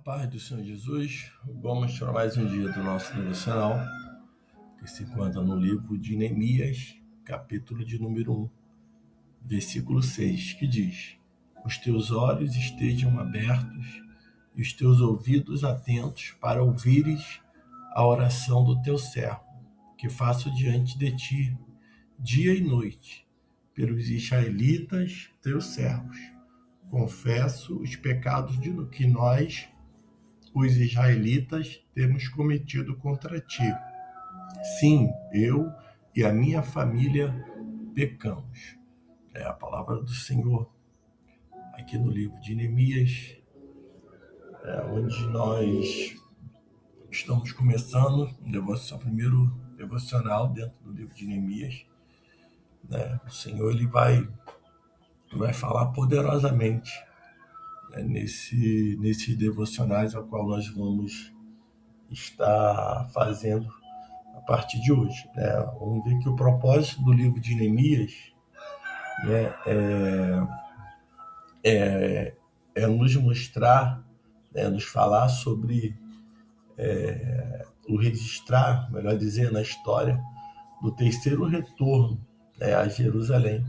Paz do Senhor Jesus, vamos para mais um dia do nosso devocional, que se encontra no livro de Neemias, capítulo de número 1, versículo 6, que diz: Os teus olhos estejam abertos e os teus ouvidos atentos para ouvires a oração do teu servo, que faço diante de ti, dia e noite, pelos israelitas, teus servos. Confesso os pecados que nós, os israelitas, temos cometido contra ti. Sim, eu e a minha família pecamos. É a palavra do Senhor aqui no livro de Neemias, onde nós estamos começando o primeiro devocional dentro do livro de Neemias. O Senhor ele vai falar poderosamente nesses devocionais ao qual nós vamos estar fazendo a partir de hoje. Vamos ver que o propósito do livro de Neemias é nos mostrar, nos falar sobre o registrar, melhor dizendo, a história do terceiro retorno a Jerusalém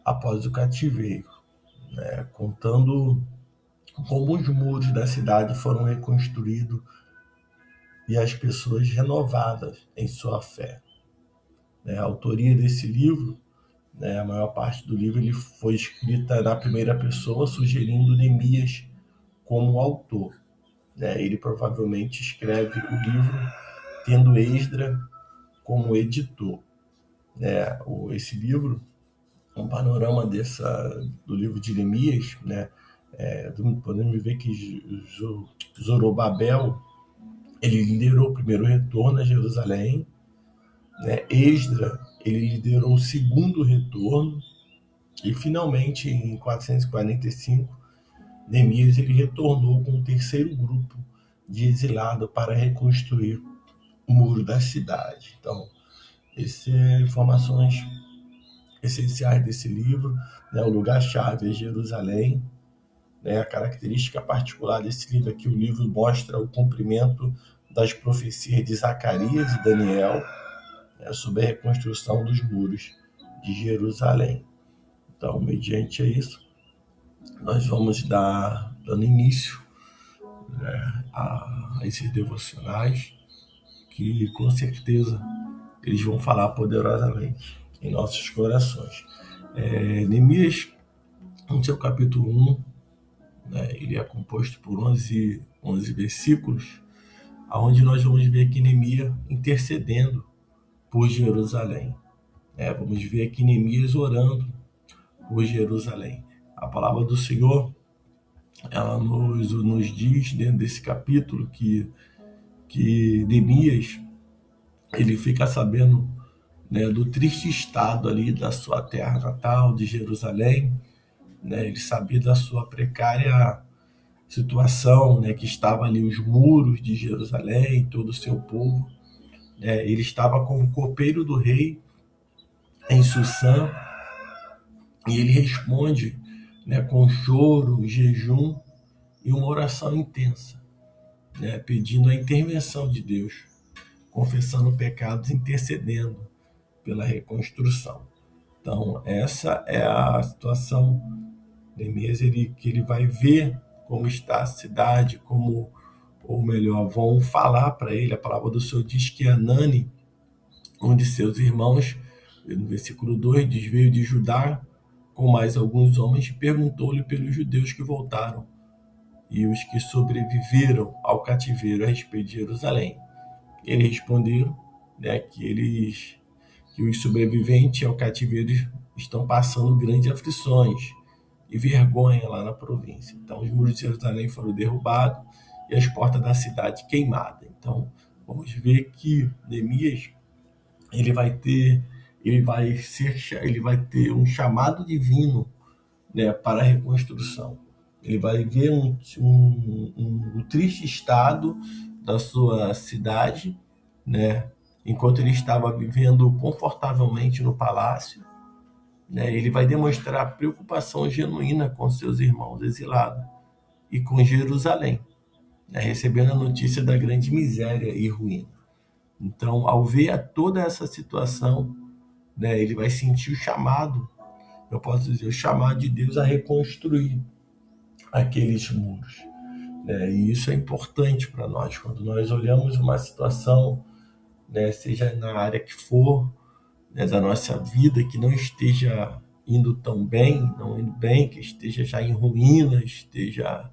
após o cativeiro, contando como os muros da cidade foram reconstruídos e as pessoas renovadas em sua fé. A autoria desse livro, a maior parte do livro, ele foi escrita na primeira pessoa, sugerindo Neemias como autor. Ele provavelmente escreve o livro tendo Esdra como editor. Esse livro, um panorama do livro de Neemias, podemos ver que Zorobabel ele liderou o primeiro retorno a Jerusalém. Esdra ele liderou o segundo retorno e finalmente em 445 Neemias ele retornou com o terceiro grupo de exilado para reconstruir o muro da cidade. Então, essas são informações essenciais desse livro. O lugar-chave é Jerusalém. A característica particular desse livro é que o livro mostra o cumprimento das profecias de Zacarias e Daniel sobre a reconstrução dos muros de Jerusalém. Então, mediante isso, nós vamos dando início a esses devocionais que, com certeza, eles vão falar poderosamente em nossos corações. Neemias, no seu capítulo 1, ele é composto por 11 versículos, onde nós vamos ver aqui Neemias intercedendo por Jerusalém. Vamos ver aqui Neemias orando por Jerusalém. A palavra do Senhor, ela nos diz dentro desse capítulo que Neemias ele fica sabendo do triste estado ali da sua terra natal, de Jerusalém. Ele sabia da sua precária situação, que estava ali os muros de Jerusalém, todo o seu povo. Ele estava com o copeiro do rei em Susã, e ele responde com choro, jejum e uma oração intensa, pedindo a intervenção de Deus, confessando pecados, intercedendo pela reconstrução. Então, essa é a situação de Neemias, que ele vai ver como está a cidade, ou melhor, vão falar para ele. A palavra do Senhor diz que Anani, um de seus irmãos, no versículo 2, diz: veio de Judá com mais alguns homens e perguntou-lhe pelos judeus que voltaram e os que sobreviveram ao cativeiro a respeito de Jerusalém. Eles responderam que os sobreviventes ao cativeiro estão passando grandes aflições e vergonha lá na província. Então, os muros de Jerusalém foram derrubados e as portas da cidade queimadas. Então, vamos ver que Neemias ele vai ter um chamado divino, para a reconstrução. Ele vai ver um triste estado da sua cidade, enquanto ele estava vivendo confortavelmente no palácio. Ele vai demonstrar preocupação genuína com seus irmãos exilados e com Jerusalém. né, recebendo a notícia da grande miséria e ruína. Então, ao ver toda essa situação, né, ele vai sentir o chamado, eu posso dizer, o chamado de Deus a reconstruir aqueles muros, né? E isso é importante para nós, quando nós olhamos uma situação, né, seja na área que for, né, da nossa vida, que não esteja indo tão bem, não indo bem, que esteja já em ruínas, esteja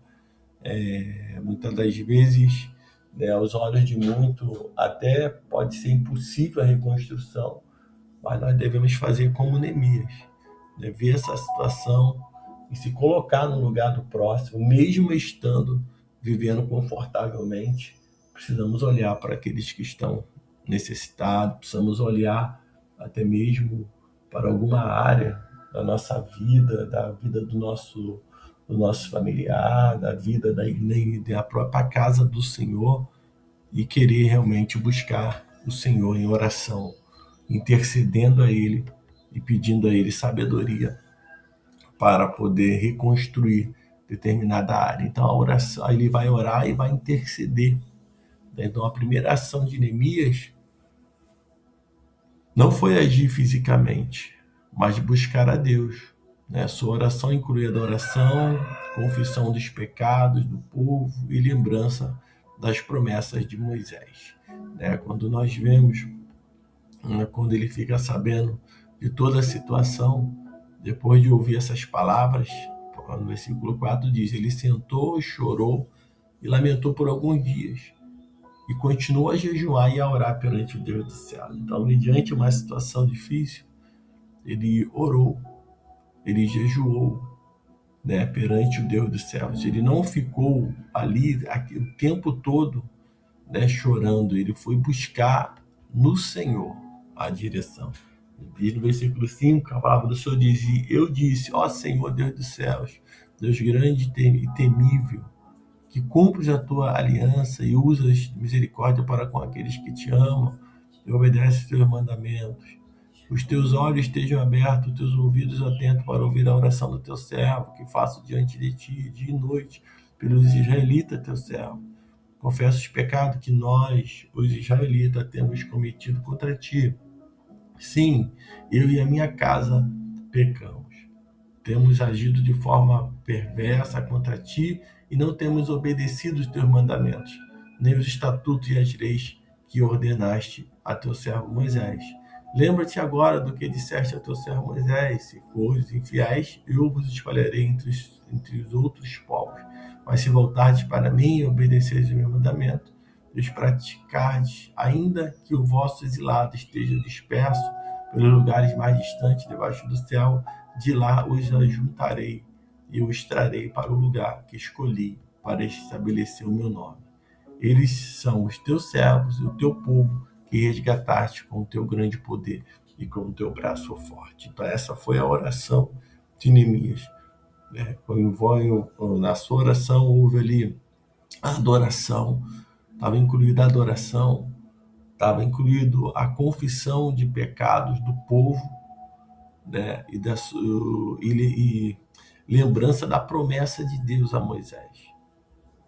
muitas das vezes, né, aos olhos de muito, até pode ser impossível a reconstrução, mas nós devemos fazer como Neemias, né, ver essa situação e se colocar no lugar do próximo, mesmo estando vivendo confortavelmente. Precisamos olhar para aqueles que estão necessitados, precisamos olhar até mesmo para alguma área da nossa vida, da vida do nosso familiar, da vida da própria casa do Senhor, e querer realmente buscar o Senhor em oração, intercedendo a Ele e pedindo a Ele sabedoria para poder reconstruir determinada área. Então a oração, ele vai orar e vai interceder. Então a primeira ação de Neemias não foi agir fisicamente, mas buscar a Deus, né? Sua oração inclui adoração, confissão dos pecados do povo e lembrança das promessas de Moisés, né? Quando nós vemos, né, quando ele fica sabendo de toda a situação, depois de ouvir essas palavras, no versículo 4 diz: ele sentou, chorou e lamentou por alguns dias, e continuou a jejuar e a orar perante o Deus do céu. Então, mediante uma situação difícil, ele orou, ele jejuou, né, perante o Deus dos céus. Ele não ficou ali o tempo todo, né, chorando, ele foi buscar no Senhor a direção. Diz no versículo 5, a palavra do Senhor diz: eu disse, ó Senhor Deus dos céus, Deus grande e temível, que cumpres a tua aliança e usas misericórdia para com aqueles que te amam e obedecem os teus mandamentos. Os teus olhos estejam abertos, os teus ouvidos atentos para ouvir a oração do teu servo, que faço diante de ti, dia e noite, pelos israelitas, teu servo. Confesso os pecados que nós, os israelitas, temos cometido contra ti. Sim, eu e a minha casa pecamos. Temos agido de forma perversa contra ti e não temos obedecido os teus mandamentos, nem os estatutos e as leis que ordenaste a teu servo Moisés. Lembra-te agora do que disseste a teu servo Moisés: se fores infiéis, eu vos espalharei entre os outros povos. Mas se voltardes para mim e obedeceres o meu mandamento, e os praticardes, ainda que o vosso exilado esteja disperso pelos lugares mais distantes debaixo do céu, de lá os ajuntarei e os trarei para o lugar que escolhi para estabelecer o meu nome. Eles são os teus servos e o teu povo, que resgataste com o teu grande poder e com o teu braço forte. Então essa foi a oração de Neemias, né? Na sua oração houve ali a adoração, estava incluída a adoração, estava incluído a confissão de pecados do povo, né? E lembrança da promessa de Deus a Moisés.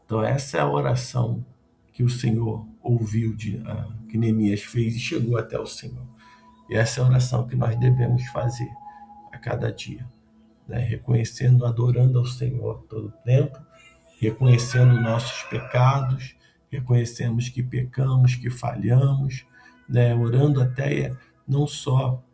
Então essa é a oração que o Senhor ouviu, que Neemias fez e chegou até o Senhor. E essa é a oração que nós devemos fazer a cada dia, né? Reconhecendo, adorando ao Senhor todo o tempo, reconhecendo nossos pecados, reconhecemos que pecamos, que falhamos, né? Orando até não só,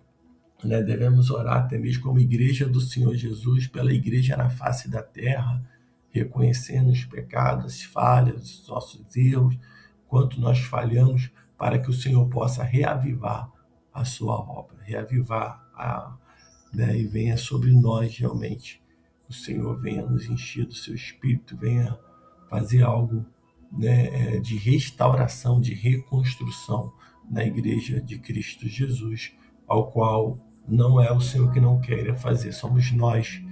né, devemos orar até mesmo como igreja do Senhor Jesus, pela igreja na face da terra, reconhecendo os pecados, as falhas, os nossos erros, quanto nós falhamos, para que o Senhor possa reavivar a sua obra, né, e venha sobre nós realmente. O Senhor venha nos encher do seu Espírito, venha fazer algo, né, de restauração, de reconstrução na igreja de Cristo Jesus, ao qual não é o Senhor que não quer fazer, somos nós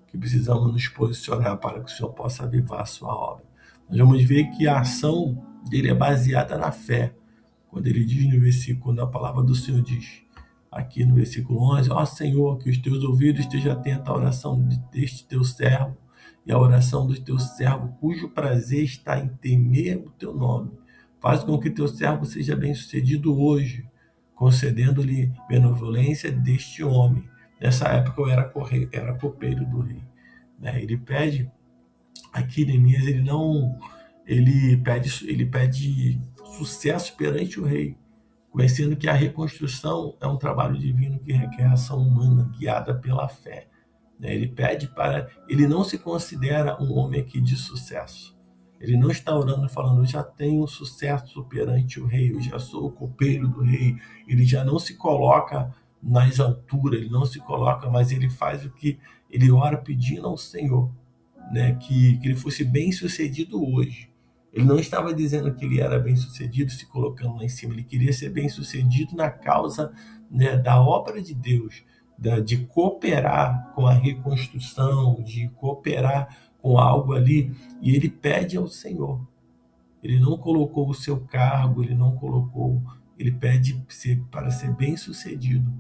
que precisamos nos posicionar para que o Senhor possa avivar a sua obra. Nós vamos ver que a ação dele é baseada na fé. Quando ele diz no versículo, quando a palavra do Senhor diz, aqui no versículo 11, ó Senhor, que os teus ouvidos estejam atentos à oração deste teu servo e a oração do teu servo, cujo prazer está em temer o teu nome. Faz com que teu servo seja bem-sucedido hoje, concedendo-lhe benevolência deste homem. Nessa época eu era copeiro do rei. Ele pede aqui, Neemias, ele pede sucesso perante o rei, conhecendo que a reconstrução é um trabalho divino que requer ação humana guiada pela fé. Ele não se considera um homem aqui de sucesso. Ele não está orando falando, eu já tenho sucesso perante o rei, eu já sou o copeiro do rei. Ele já não se coloca nas alturas, ele não se coloca, mas ele faz o que ele ora pedindo ao Senhor, que ele fosse bem sucedido hoje. Ele não estava dizendo que ele era bem sucedido se colocando lá em cima, ele queria ser bem sucedido na causa, da obra de Deus, de cooperar com a reconstrução, de cooperar com algo ali, e ele pede ao Senhor. Ele não colocou o seu cargo, ele pede para ser bem sucedido,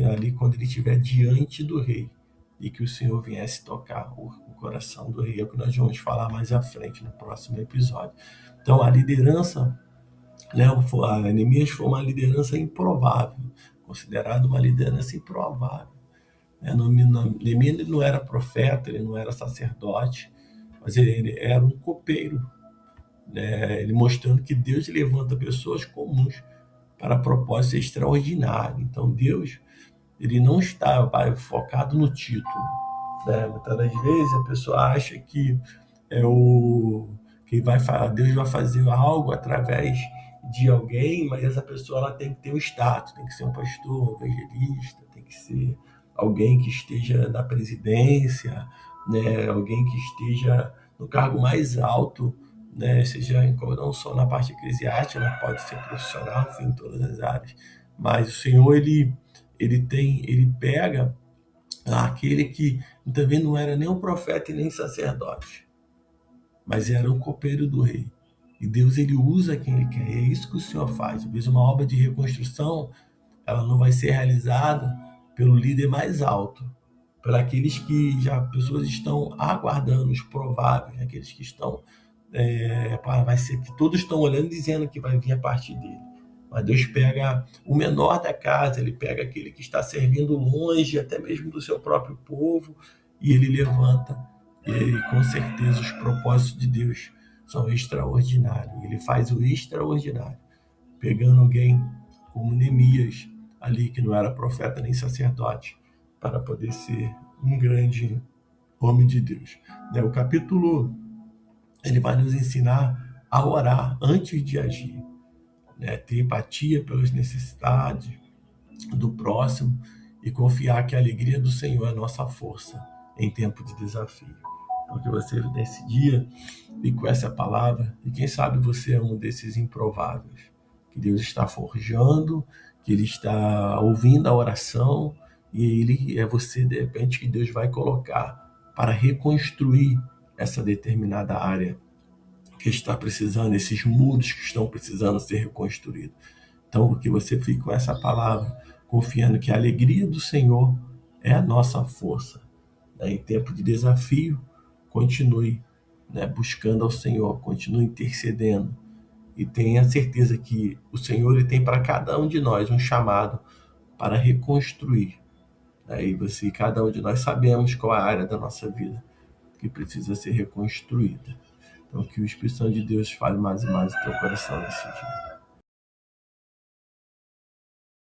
ali quando ele estiver diante do rei, e que o Senhor viesse tocar o coração do rei. É o que nós vamos falar mais à frente, no próximo episódio. Então, a liderança, a Neemias foi uma liderança improvável, considerada uma liderança improvável. Neemias não era profeta, ele não era sacerdote, mas ele era um copeiro, ele mostrando que Deus levanta pessoas comuns para propósitos extraordinários. Então, Deus, ele não está focado no título. Muitas das vezes a pessoa acha que Deus vai fazer algo através de alguém, mas essa pessoa ela tem que ter um status, tem que ser um pastor, um evangelista, tem que ser alguém que esteja na presidência, alguém que esteja no cargo mais alto, seja não só na parte eclesiástica, mas pode ser profissional, enfim, em todas as áreas. Mas o Senhor, ele pega aquele que também não era nem um profeta e nem sacerdote, mas era um copeiro do rei. E Deus, ele usa quem ele quer. E é isso que o Senhor faz. Às vezes uma obra de reconstrução, ela não vai ser realizada pelo líder mais alto, por aqueles que pessoas estão aguardando, os prováveis, aqueles que estão, vai ser que todos estão olhando e dizendo que vai vir a partir dele. Mas Deus pega o menor da casa, ele pega aquele que está servindo longe, até mesmo do seu próprio povo, e ele levanta. E com certeza os propósitos de Deus são extraordinários. Ele faz o extraordinário, pegando alguém como Neemias, ali que não era profeta nem sacerdote, para poder ser um grande homem de Deus. O capítulo, ele vai nos ensinar a orar antes de agir, ter empatia pelas necessidades do próximo e confiar que a alegria do Senhor é a nossa força em tempo de desafio. Então, que você nesse dia fique com essa palavra, e quem sabe você é um desses improváveis que Deus está forjando, que Ele está ouvindo a oração, e Ele é você, de repente, que Deus vai colocar para reconstruir essa determinada área que está precisando, esses muros que estão precisando ser reconstruídos. Então, que você fique com essa palavra, confiando que a alegria do Senhor é a nossa força. Em tempo de desafio, continue buscando ao Senhor, continue intercedendo, e tenha certeza que o Senhor, ele tem para cada um de nós um chamado para reconstruir. E cada um de nós sabemos qual é a área da nossa vida que precisa ser reconstruída. Então, que o Espírito Santo de Deus fale mais e mais no teu coração nesse dia.